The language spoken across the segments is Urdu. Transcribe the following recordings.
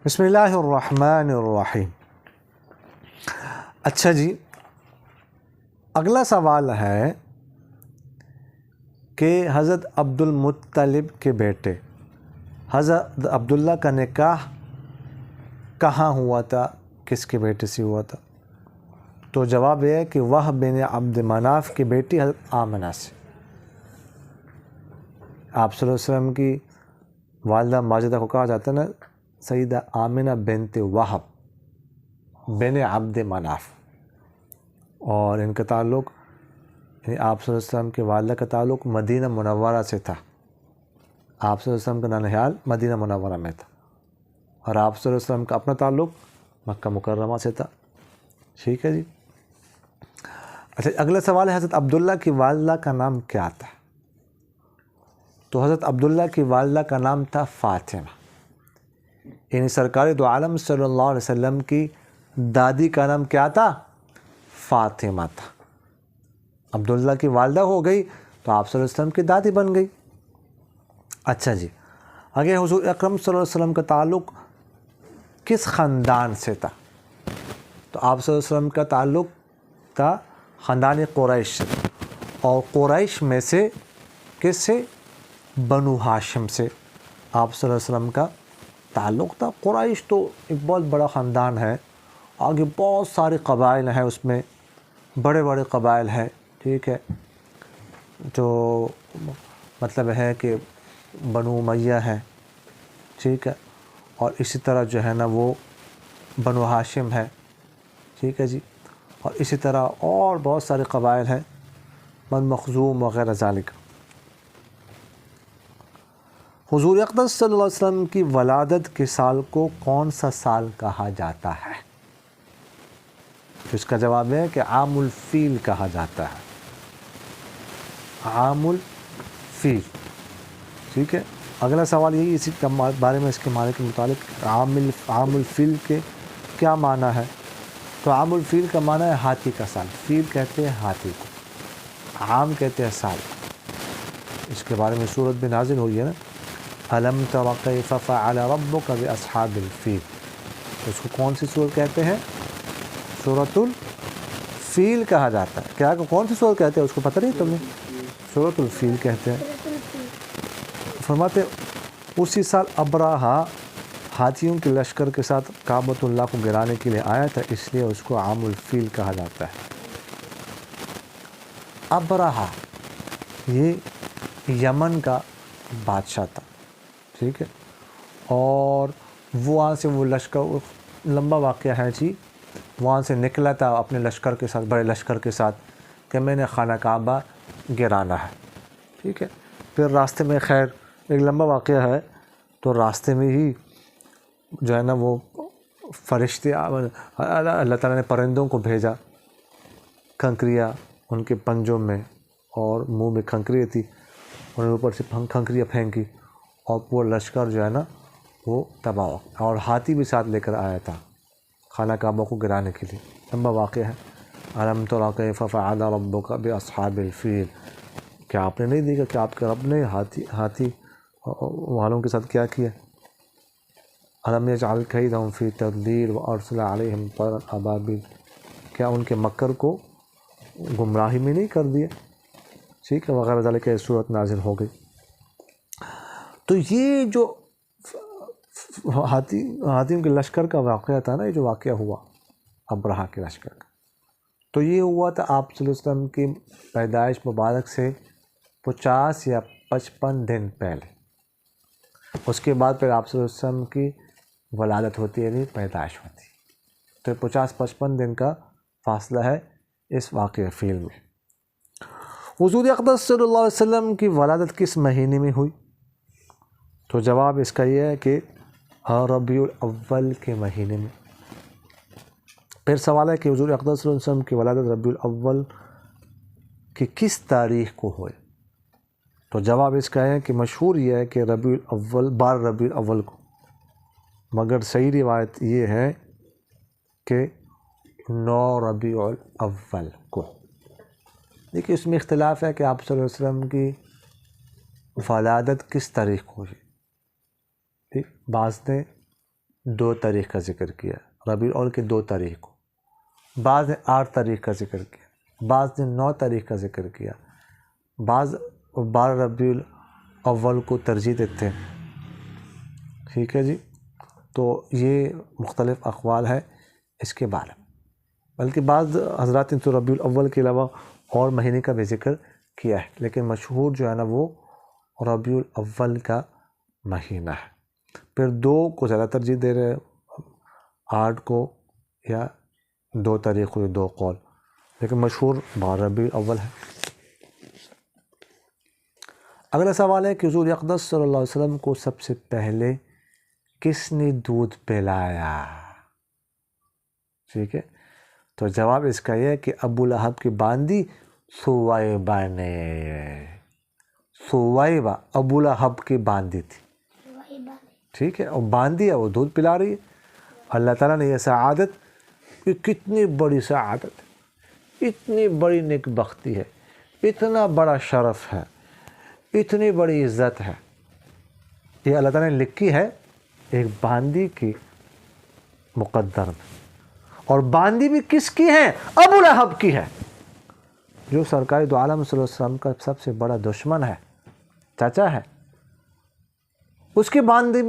بسم اللہ الرحمن الرحیم۔ اچھا جی، اگلا سوال ہے کہ حضرت عبد المطلب کے بیٹے حضرت عبداللہ کا نکاح کہاں ہوا تھا، کس کے بیٹے سے ہوا تھا؟ تو جواب یہ ہے کہ وہب بن عبد مناف کی بیٹی حضرت آمنہ سے۔ آپ صلی اللہ علیہ وسلم کی والدہ ماجدہ کو کہا جاتا ہے نا سیدہ آمنہ بنت وہب بن عبد مناف، اور ان کا تعلق یعنی آپ صلی اللہ علیہ وسلم کے والدہ کا تعلق مدینہ منورہ سے تھا۔ آپ صلی اللہ علیہ وسلم کا ننہال مدینہ منورہ میں تھا، اور آپ صلی اللہ علیہ وسلم کا اپنا تعلق مکہ مکرمہ سے تھا۔ ٹھیک ہے جی۔ اچھا، اگلا سوال ہے حضرت عبداللہ کی والدہ کا نام کیا تھا؟ تو حضرت عبداللہ کی والدہ کا نام تھا فاطمہ، یعنی سرکار دو عالم صلی اللہ علیہ وسلم کی دادی کا نام کیا تھا؟ فاطمہ تھا۔ عبداللہ کی والدہ ہو گئی تو آپ صلی اللہ علیہ وسلم کی دادی بن گئی۔ اچھا جی، آگے حضور اکرم صلی اللہ علیہ وسلم کا تعلق کس خاندان سے تھا؟ تو آپ صلی اللہ علیہ وسلم کا تعلق تھا خاندان قریش سے، اور قریش میں سے کس سے؟ بنو ہاشم سے آپ صلی اللہ علیہ وسلم کا تعلق تھا۔ قریش تو ایک بہت بڑا خاندان ہے، آگے بہت سارے قبائل ہیں، اس میں بڑے بڑے قبائل ہیں۔ ٹھیک ہے، جو مطلب ہے کہ بنو امیہ ہے، ٹھیک ہے، اور اسی طرح جو ہے نا وہ بنو ہاشم ہے، ٹھیک ہے جی، اور اسی طرح اور بہت سارے قبائل ہیں، بن مخزوم وغیرہ ذالک۔ حضور اقدس صلی اللہ علیہ وسلم کی ولادت کے سال کو کون سا سال کہا جاتا ہے؟ تو اس کا جواب ہے کہ عام الفیل کہا جاتا ہے، عام الفیل۔ ٹھیک ہے، اگلا سوال یہی اسی کے بارے میں، اس کے معنی کے متعلق عام الفیل کے کیا معنی ہے؟ تو عام الفیل کا معنی ہے ہاتھی کا سال، فیل کہتے ہیں ہاتھی کو، عام کہتے ہیں سال۔ اس کے بارے میں سورت بھی نازل ہوئی ہے نا، أَلَمْ تَرَ كَيْفَ فَعَلَ رَبُّكَ بِأَصْحَابِ الْفِيلِ۔ اس کو کون سی سورت کہتے ہیں؟ سورۃ الفیل کہا جاتا ہے۔ کیا کون سی سورت کہتے ہیں اس کو پتہ نہیں تمہیں؟ سورۃ الفیل کہتے ہیں۔ فرماتے اسی سال ابرہہ ہاتھیوں کے لشکر کے ساتھ کعبۃ اللہ کو گرانے کے لیے آیا تھا، اس لیے اس کو عام الفیل کہا جاتا ہے۔ ابرہہ یہ یمن کا بادشاہ تھا، ٹھیک ہے، اور وہاں سے وہ لشکر، لمبا واقعہ ہے جی، وہاں سے نکلا تھا اپنے لشکر کے ساتھ، بڑے لشکر کے ساتھ، کہ میں نے خانہ کعبہ گرانا ہے، ٹھیک ہے۔ پھر راستے میں، خیر ایک لمبا واقعہ ہے، تو راستے میں ہی جو ہے نا وہ فرشتے، اللہ تعالیٰ نے پرندوں کو بھیجا، کھنکریاں ان کے پنجوں میں اور منہ میں کھنکریاں تھی، انہوں نے اوپر سے کھنکریاں پھینکی، اور پورا لشکر جو ہے نا وہ تباہ ہو، اور ہاتھی بھی ساتھ لے کر آیا تھا خانہ کعبہ کو گرانے کے لیے۔ لمبا واقعہ ہے۔ أَلَمْ تَرَ كَيْفَ فَعَلَ رَبُّكَ بِأَصْحَابِ الْفِيلِ۔ کیا آپ نے نہیں دیکھا کہ آپ کے رب نے ہاتھی والوں کے ساتھ کیا کیا؟ أَلَمْ يَجْعَلْ كَيْدَهُمْ فِي تَضْلِيلٍ وَأَرْسَلَ عَلَيْهِمْ طَيْرًا أَبَابِيلَ۔ کیا ان کے مکر کو گمراہی میں نہیں کر دیا؟ ٹھیک ہے، وغیرہ ذالک کہ صورت نازل ہو گئی۔ تو یہ جو ہاتھیوں کے لشکر کا واقعہ تھا نا، یہ جو واقعہ ہوا ابرہہ کے لشکر کا، تو یہ ہوا تھا آپ صلی اللہ علیہ وسلم کی پیدائش مبارک سے 50 یا 55 دن پہلے۔ اس کے بعد پھر آپ صلی اللہ علیہ وسلم کی ولادت ہوتی ہے، یعنی پیدائش ہوتی ہے، تو 50-55 دن کا فاصلہ ہے اس واقعہ فیل میں۔ حضور اقدس صلی اللہ علیہ وسلم کی ولادت کس مہینے میں ہوئی؟ تو جواب اس کا یہ ہے کہ ربیع الاول کے مہینے میں۔ پھر سوال ہے کہ حضور اقدس صلی اللہ علیہ وسلم کی ولادت ربیع الاول کی کس تاریخ کو ہوئے؟ تو جواب اس کا ہے کہ مشہور یہ ہے کہ ربیع الاول 12 ربیع الاول کو، مگر صحیح روایت یہ ہے کہ 9 ربیع الاول کو۔ دیکھیے اس میں اختلاف ہے کہ آپ صلی اللہ علیہ وسلم کی ولادت کس تاریخ کو ہوئی۔ بعض نے 2 تاریخ کا ذکر کیا، ربیع الاول کے 2 تاریخ کو، بعض نے 8 تاریخ کا ذکر کیا، بعض نے 9 تاریخ کا ذکر کیا، بعض 12 ربیع الاول کو ترجیح دیتے ہیں، ٹھیک ہے جی۔ تو یہ مختلف اقوال ہے اس کے بارے میں، بلکہ بعض حضرات نے تو ربیع الاول کے علاوہ اور مہینے کا بھی ذکر کیا ہے، لیکن مشہور جو ہے نا وہ ربیع الاول کا مہینہ ہے۔ پھر 2 کو زیادہ ترجیح دے رہے، 8 کو یا 2 تاریخ کو، 2 قول، لیکن مشہور 12 ربیع الاول ہے۔ اگلا سوال ہے کہ حضور اقدس صلی اللہ علیہ وسلم کو سب سے پہلے کس نے دودھ پلایا؟ ٹھیک ہے، تو جواب اس کا یہ ہے کہ ابو لہب کی باندی ثویبہ نے، ثویبہ ابو لہب کی باندی تھی، ٹھیک ہے، اور باندی ہے وہ دودھ پلا رہی ہے۔ اللہ تعالیٰ نے یہ سعادت، یہ کتنی بڑی سعادت ہے، اتنی بڑی نیک بختی ہے، اتنا بڑا شرف ہے، اتنی بڑی عزت ہے، یہ اللہ تعالیٰ نے لکھی ہے ایک باندی کی مقدر میں، اور باندی بھی کس کی ہے؟ ابو لہب کی ہے، جو سرکار دو عالم صلی اللہ علیہ وسلم کا سب سے بڑا دشمن ہے، چاچا ہے، اس کی باندی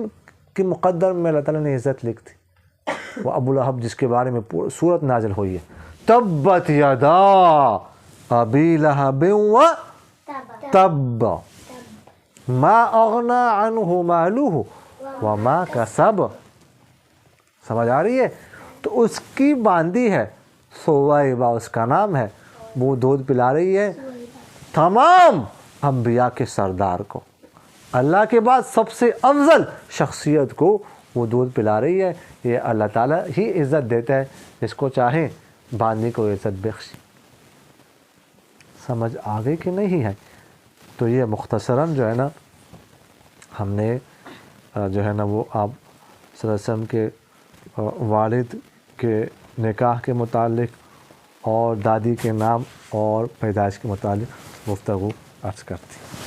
کی مقدر میں اللہ تعالیٰ نے عزت لکھ دی۔ وہ ابو لہب جس کے بارے میں پورا سورت نازل ہوئی ہے، تبت یدا ابی لہب و تب ما اغنی عنہ مالہ وما کسب، سمجھ آ رہی ہے؟ تو اس کی باندی ہے ثویبہ، اس کا نام ہے، وہ دودھ پلا رہی ہے تمام انبیاء کے سردار کو، اللہ کے بعد سب سے افضل شخصیت کو وہ دودھ پلا رہی ہے۔ یہ اللہ تعالیٰ ہی عزت دیتا ہے جس کو چاہے، باندی کو عزت بخشی۔ سمجھ آگے کہ نہیں ہے؟ تو یہ مختصراً جو ہے نا ہم نے جو ہے نا وہ آپ صلی اللہ علیہ وسلم کے والد کے نکاح کے متعلق اور دادی کے نام اور پیدائش کے متعلق گفتگو عرض کرتی۔